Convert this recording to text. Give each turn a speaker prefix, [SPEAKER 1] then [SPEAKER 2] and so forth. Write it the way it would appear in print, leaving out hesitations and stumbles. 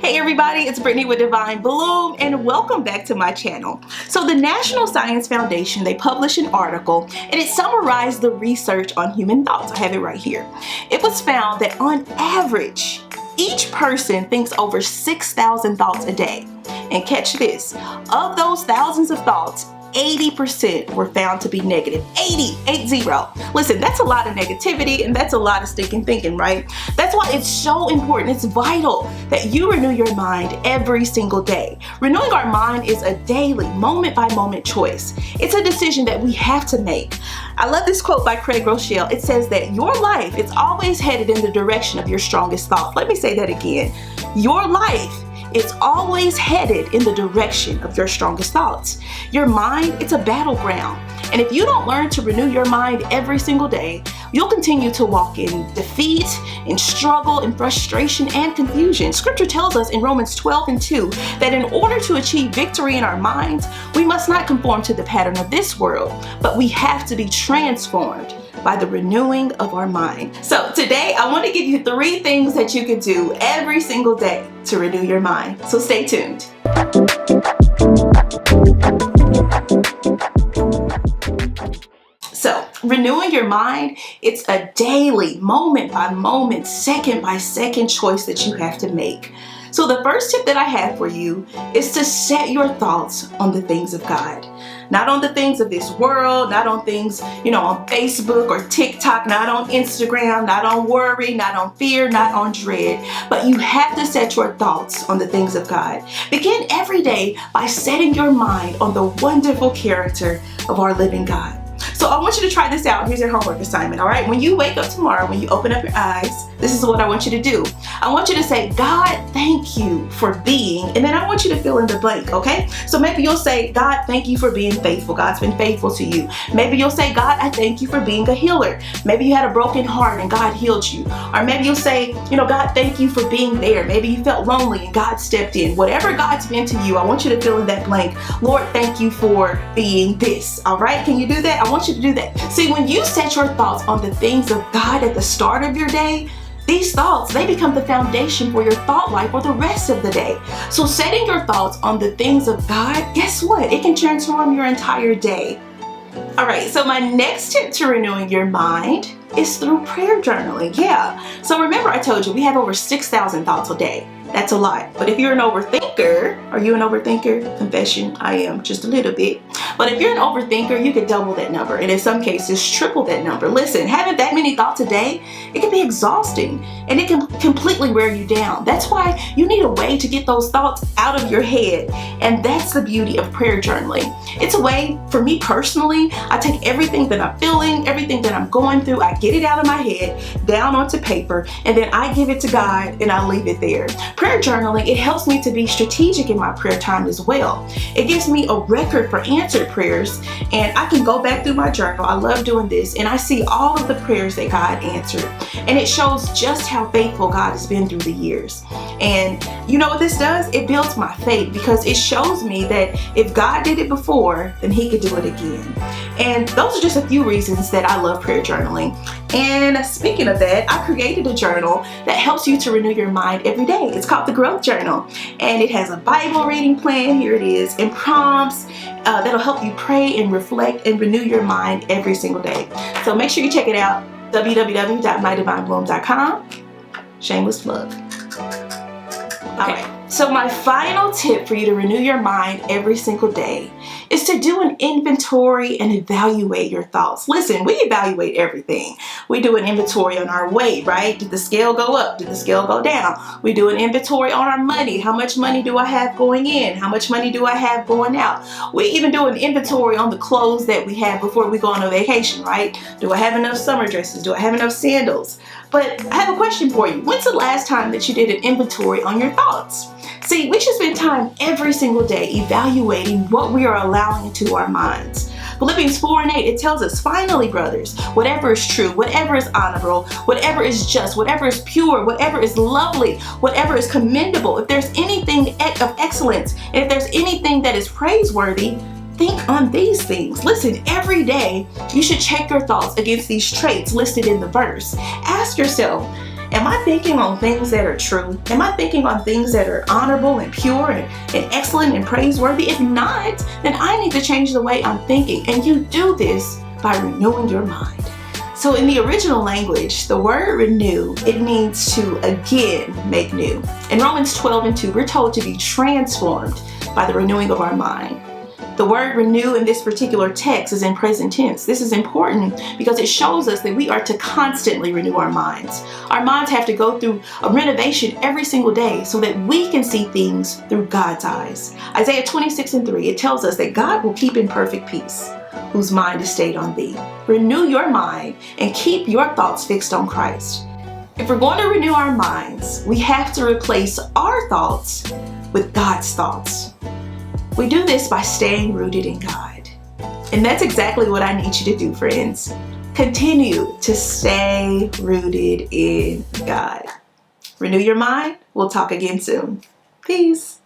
[SPEAKER 1] Hey everybody, it's Brittany with Divine Bloom and welcome back to my channel. So the National Science Foundation, they published an article and it summarized the research on human thoughts. I have it right here. It was found that on average, each person thinks over 6,000 thoughts a day. And catch this, of those thousands of thoughts, 80% were found to be negative. 80. Listen, that's a lot of negativity and that's a lot of stinking thinking, right? That's why it's so important, it's vital that you renew your mind every single day. Renewing our mind is a daily, moment by moment choice. It's a decision that we have to make. I love this quote by G.R.O.W.T.H. It says that your life is always headed in the direction of your strongest thoughts. Let me say that again. Your life is always headed in the direction of your strongest thoughts. Your mind, it's a battleground. And if you don't learn to renew your mind every single day, you'll continue to walk in defeat, in struggle, in frustration, and confusion. Scripture tells us in Romans 12:2 that in order to achieve victory in our minds, we must not conform to the pattern of this world, but we have to be transformed by the renewing of our mind. So today, I want to give you 3 things that you can do every single day to renew your mind. So stay tuned. So renewing your mind, it's a daily, moment by moment, second by second choice that you have to make. So the first tip that I have for you is to set your thoughts on the things of God. Not on the things of this world, not on things, on Facebook or TikTok, not on Instagram, not on worry, not on fear, not on dread. But you have to set your thoughts on the things of God. Begin every day by setting your mind on the wonderful character of our living God. So I want you to try this out. Here's your homework assignment, all right? When you wake up tomorrow, when you open up your eyes, this is what I want you to do. I want you to say, God, thank you for being, and then I want you to fill in the blank, okay? So maybe you'll say, God, thank you for being faithful. God's been faithful to you. Maybe you'll say, God, I thank you for being a healer. Maybe you had a broken heart and God healed you. Or maybe you'll say, God, thank you for being there. Maybe you felt lonely and God stepped in. Whatever God's been to you, I want you to fill in that blank. Lord, thank you for being this, all right? Can you do that? I want you to do that. See, when you set your thoughts on the things of God at the start of your day, these thoughts, they become the foundation for your thought life for the rest of the day. So setting your thoughts on the things of God, guess what? It can transform your entire day. All right, so my next tip to renewing your mind is through prayer journaling. Yeah. So remember I told you we have over 6,000 thoughts a day. That's a lot. But if you're an overthinker, are you an overthinker? Confession, I am just a little bit. But if you're an overthinker, you could double that number. And in some cases, triple that number. Listen, having that many thoughts a day, it can be exhausting and it can completely wear you down. That's why you need a way to get those thoughts out of your head. And that's the beauty of prayer journaling. It's a way, for me personally, I take everything that I'm feeling, everything that I'm going through, I get it out of my head, down onto paper, and then I give it to God and I leave it there. Prayer journaling, it helps me to be strategic in my prayer time as well. It gives me a record for answered prayers, and I can go back through my journal. I love doing this, and I see all of the prayers that God answered, and it shows just how faithful God has been through the years. And you know what this does? It builds my faith because it shows me that if God did it before, then He could do it again. And those are just a few reasons that I love prayer journaling. And speaking of that, I created a journal that helps you to renew your mind every day. It's called the G.R.O.W.T.H Journal, and it has a Bible reading plan, here it is, and prompts that'll help you pray and reflect and renew your mind every single day. So make sure you check it out, www.mydivinebloom.com. Shameless plug. All right. So my final tip for you to renew your mind every single day is to do an inventory and evaluate your thoughts. Listen, we evaluate everything. We do an inventory on our weight, right? Did the scale go up? Did the scale go down? We do an inventory on our money. How much money do I have going in? How much money do I have going out? We even do an inventory on the clothes that we have before we go on a vacation, right? Do I have enough summer dresses? Do I have enough sandals? But I have a question for you. When's the last time that you did an inventory on your thoughts? See, we should spend time every single day evaluating what we are allowing into our minds. Philippians 4:8, it tells us, finally, brothers, whatever is true, whatever is honorable, whatever is just, whatever is pure, whatever is lovely, whatever is commendable, if there's anything of excellence, and if there's anything that is praiseworthy, think on these things. Listen, every day you should check your thoughts against these traits listed in the verse. Ask yourself, Am I thinking on things that are true? Am I thinking on things that are honorable and pure and excellent and praiseworthy? If not, then I need to change the way I'm thinking. And you do this by renewing your mind. So in the original language, the word renew, it means to again make new. In Romans 12:2, we're told to be transformed by the renewing of our mind. The word renew in this particular text is in present tense. This is important because it shows us that we are to constantly renew our minds. Our minds have to go through a renovation every single day so that we can see things through God's eyes. Isaiah 26:3, it tells us that God will keep in perfect peace whose mind is stayed on thee. Renew your mind and keep your thoughts fixed on Christ. If we're going to renew our minds, we have to replace our thoughts with God's thoughts. We do this by staying rooted in God. And that's exactly what I need you to do, friends. Continue to stay rooted in God. Renew your mind. We'll talk again soon. Peace.